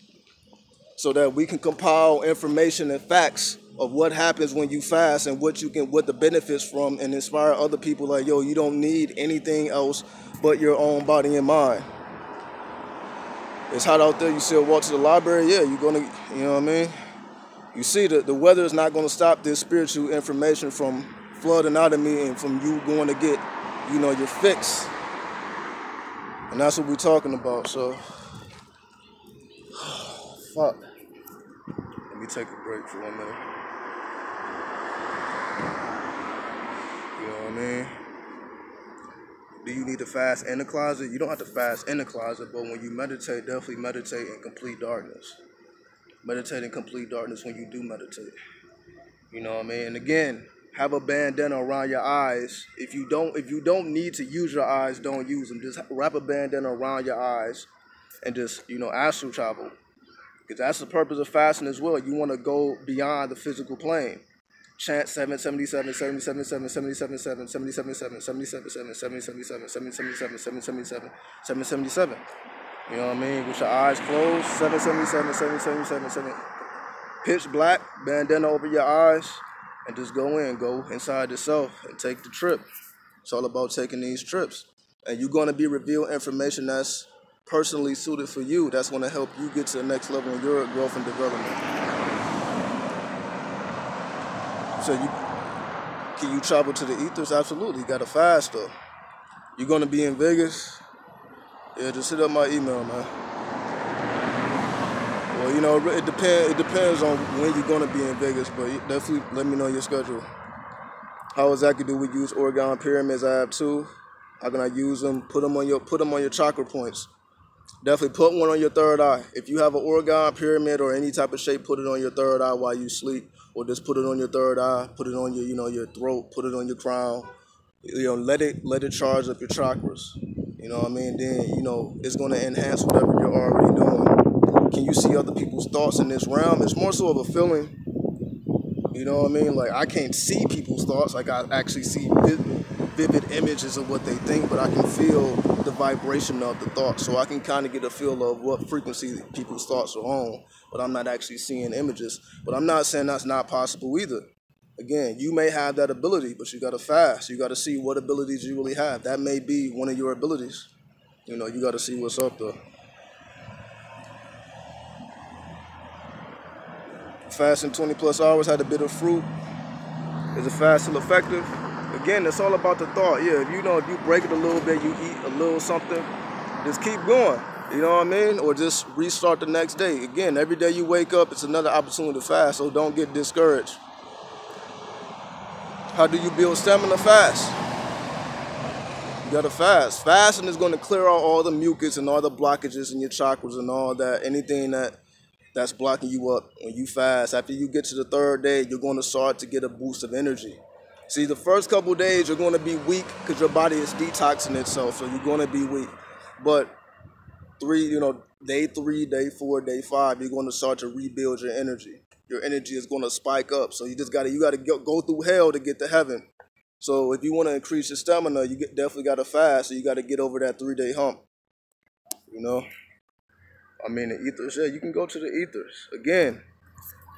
Speaker 1: so that we can compile information and facts of what happens when you fast and what the benefits from, and inspire other people like, yo, you don't need anything else but your own body and mind. It's hot out there. You still walk to the library. Yeah, you're going to, you know what I mean? You see, the weather is not going to stop this spiritual information from flooding out of me and from you going to get, you know, your fix. And that's what we're talking about. So, fuck. Let me take a break for 1 minute. You know what I mean? Do you need to fast in the closet? You don't have to fast in the closet, but when you meditate, definitely meditate in complete darkness. Meditate in complete darkness when you do meditate. You know what I mean? And again, have a bandana around your eyes. If you don't need to use your eyes, don't use them. Just wrap a bandana around your eyes and just, you know, astral travel. Because that's the purpose of fasting as well. You want to go beyond the physical plane. Chant 777, 777, 777, 777, 777, 777, 777, 777, 777. You know what I mean? With your eyes closed, 777, 777, 7. Pitch black, bandana over your eyes, and just go inside yourself and take the trip. It's all about taking these trips. And you're going to be revealed information that's personally suited for you. That's going to help you get to the next level in your growth and development. So can you travel to the ethers? Absolutely. You got to fast though. You're going to be in Vegas? Yeah, just hit up my email, man. Well, you know, it depends on when you're going to be in Vegas, but definitely let me know your schedule. How exactly do we use orgone pyramids? I have two. How can I use them? Put them on your chakra points. Definitely put one on your third eye. If you have an orgone pyramid or any type of shape, put it on your third eye while you sleep, or just put it on your third eye. Put it on your, you know, your throat. Put it on your crown. You know, let it charge up your chakras. You know what I mean? Then, you know, it's going to enhance whatever you're already doing. Can you see other people's thoughts in this realm? It's more so of a feeling. You know what I mean? Like, I can't see people's thoughts. Like, I actually see vivid images of what they think, but I can feel the vibration of the thought. So I can kind of get a feel of what frequency people's thoughts are on, but I'm not actually seeing images. But I'm not saying that's not possible either. Again, you may have that ability, but you got to fast. You got to see what abilities you really have. That may be one of your abilities. You know, you got to see what's up there. Fasting 20 plus hours, had a bit of fruit. Is the fast still effective? Again, it's all about the thought. Yeah, if you break it a little bit, you eat a little something, just keep going. You know what I mean? Or just restart the next day. Again, every day you wake up, it's another opportunity to fast, so don't get discouraged. How do you build stamina? Fast. You gotta fast. Fasting is going to clear out all the mucus and all the blockages in your chakras and all that. Anything that's blocking you up when you fast. After you get to the third day, you're going to start to get a boost of energy. See, the first couple days, you're going to be weak because your body is detoxing itself, so you're going to be weak. But day 3, day 4, day 5, you're going to start to rebuild your energy. Your energy is going to spike up. So you got to go through hell to get to heaven. So if you want to increase your stamina, you definitely got to fast. So you got to get over that 3-day hump. You know? I mean, the ethers, yeah, you can go to the ethers. Again,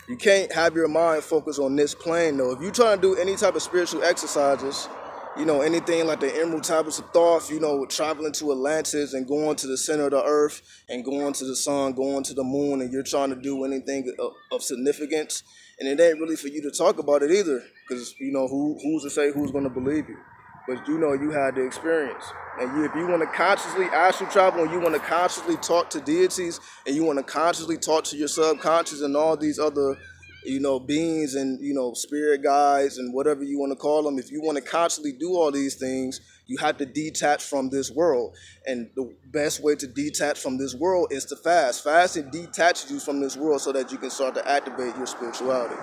Speaker 1: you can't have your mind focus on this plane, though. If you're trying to do any type of spiritual exercises, you know, anything like the Emerald Tablets of Thoth, you know, traveling to Atlantis and going to the center of the earth and going to the sun, going to the moon, and you're trying to do anything of significance, and it ain't really for you to talk about it either, because, you know, who's to say who's going to believe you? but you know you had the experience. And if you want to consciously astral travel, and you want to consciously talk to deities, and you want to consciously talk to your subconscious and all these other, you know, beings and, you know, spirit guides and whatever you want to call them, if you want to constantly do all these things, you have to detach from this world. And the best way to detach from this world is to fast. Fasting detaches you from this world so that you can start to activate your spirituality.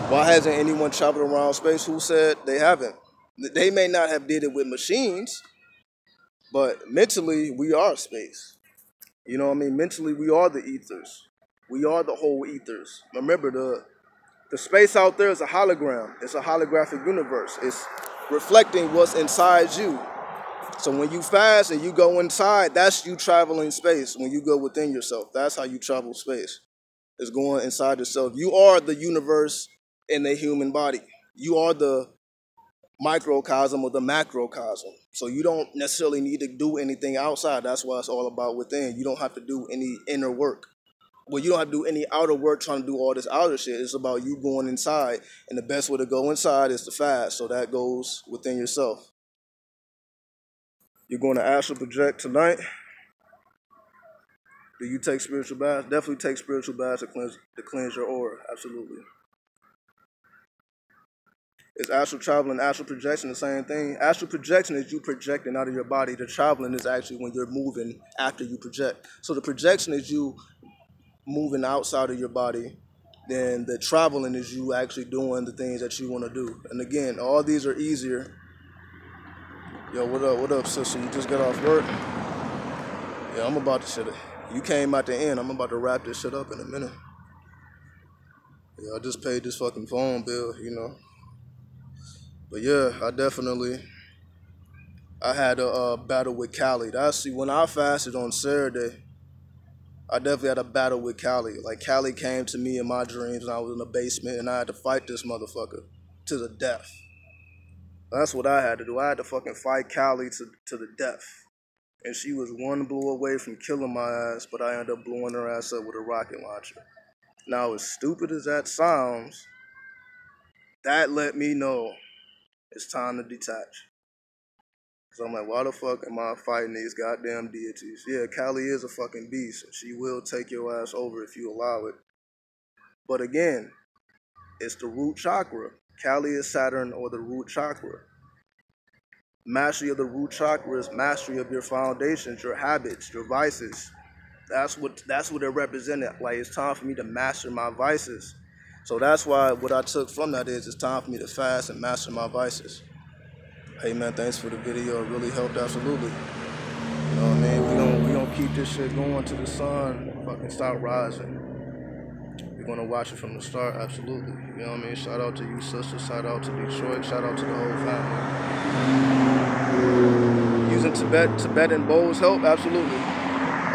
Speaker 1: Why hasn't anyone traveled around space? Who said they haven't? They may not have did it with machines, but mentally we are space. You know what I mean? Mentally we are the ethers. We are the whole ethers. Remember, the space out there is a hologram. It's a holographic universe. It's reflecting what's inside you. So when you fast and you go inside, that's you traveling space. When you go within yourself, that's how you travel space. It's going inside yourself. You are the universe in a human body. You are the microcosm or the macrocosm. So you don't necessarily need to do anything outside. That's why it's all about within. You don't have to do any inner work. Well, you don't have to do any outer work trying to do all this outer shit. It's about you going inside. And the best way to go inside is to fast. So that goes within yourself. You're going to astral project tonight. Do you take spiritual baths? Definitely take spiritual baths to cleanse your aura. Absolutely. Is astral travel and astral projection the same thing? Astral projection is you projecting out of your body. The traveling is actually when you're moving after you project. So the projection is you moving outside of your body. Then the traveling is you actually doing the things that you want to do. And again, all these are easier. Yo, what up? What up, sister? You just got off work? Yeah, I'm about to shut it. You came at the end. I'm about to wrap this shit up in a minute. Yeah, I just paid this fucking phone bill, you know. But yeah, I had a battle with Cali. When I fasted on Saturday, I definitely had a battle with Cali. Like, Cali came to me in my dreams and I was in the basement and I had to fight this motherfucker to the death. That's what I had to do. I had to fucking fight Cali to the death. And she was one blow away from killing my ass, but I ended up blowing her ass up with a rocket launcher. Now, as stupid as that sounds, that let me know it's time to detach. So I'm like, why the fuck am I fighting these goddamn deities? Yeah, Kali is a fucking beast. She will take your ass over if you allow it. But again, it's the root chakra. Kali is Saturn or the root chakra. Mastery of the root chakra is mastery of your foundations, your habits, your vices. That's what it represented. Like, it's time for me to master my vices. So that's why what I took from that is it's time for me to fast and master my vices. Hey man, thanks for the video. It really helped, absolutely. You know what I mean? We gonna keep this shit going till the sun fucking stop rising. We're gonna watch it from the start, absolutely. You know what I mean? Shout out to you, sister. Shout out to Detroit. Shout out to the whole family. Using Tibetan bowls help, absolutely.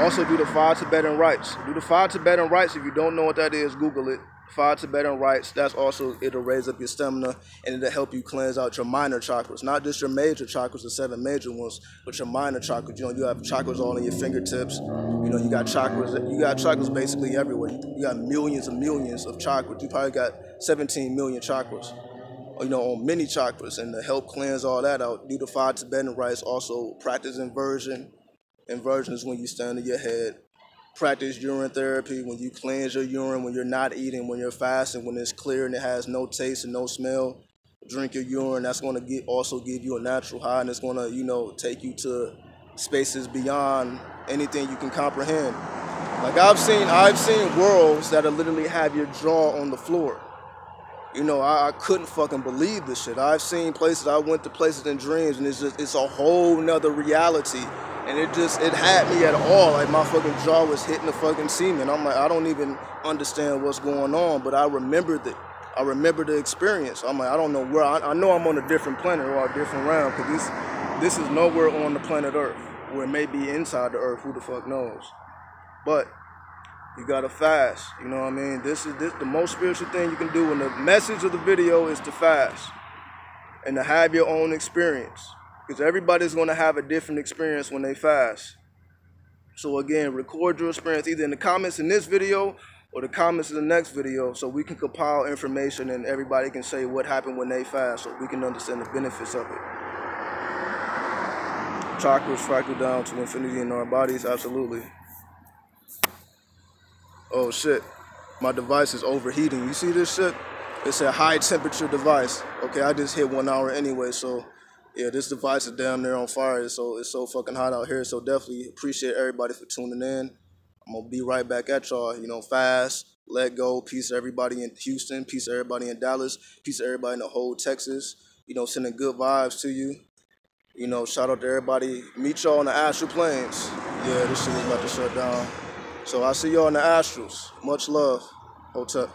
Speaker 1: Also do the 5 Tibetan rites. Do the 5 Tibetan rites. If you don't know what that is, Google it. 5 Tibetan rites, that's also, it'll raise up your stamina and it'll help you cleanse out your minor chakras. Not just your major chakras, the 7 major ones, but your minor chakras. You know, you have chakras all in your fingertips. You know, you got chakras basically everywhere. You got millions and millions of chakras. You probably got 17 million chakras, you know, on many chakras. And to help cleanse all that out, do the 5 Tibetan rites. Also practice inversion. Inversion is when you stand on your head. Practice urine therapy, when you cleanse your urine, when you're not eating, when you're fasting, when it's clear and it has no taste and no smell. Drink your urine. That's going to also give you a natural high, and it's going to, you know, take you to spaces beyond anything you can comprehend. Like, I've seen worlds that'll literally have your jaw on the floor. You know, I couldn't fucking believe this shit. I went to places in dreams, and it's a whole nother reality. And it had me at all. Like, my fucking jaw was hitting the fucking ceiling. I'm like, I don't even understand what's going on, but I remembered it. I remember the experience. I'm like, I don't know where. I know I'm on a different planet or a different realm, because this is nowhere on the planet Earth, or it may be inside the Earth. Who the fuck knows? But you gotta fast. You know what I mean? This the most spiritual thing you can do. And the message of the video is to fast and to have your own experience. Because everybody's going to have a different experience when they fast. So again, record your experience either in the comments in this video or the comments in the next video, so we can compile information and everybody can say what happened when they fast, so we can understand the benefits of it. chakras fractal down to infinity in our bodies, absolutely. Oh shit, my device is overheating. You see this shit? It's a high temperature device. Okay, I just hit 1 hour anyway, so yeah, this device is damn near on fire. So it's so fucking hot out here. So definitely appreciate everybody for tuning in. I'm gonna be right back at y'all. You know, fast, let go. Peace to everybody in Houston. Peace to everybody in Dallas. Peace to everybody in the whole Texas. You know, sending good vibes to you. You know, shout out to everybody. Meet y'all on the astral planes. Yeah, this shit is about to shut down. So I'll see y'all in the astrals. Much love. Hotep.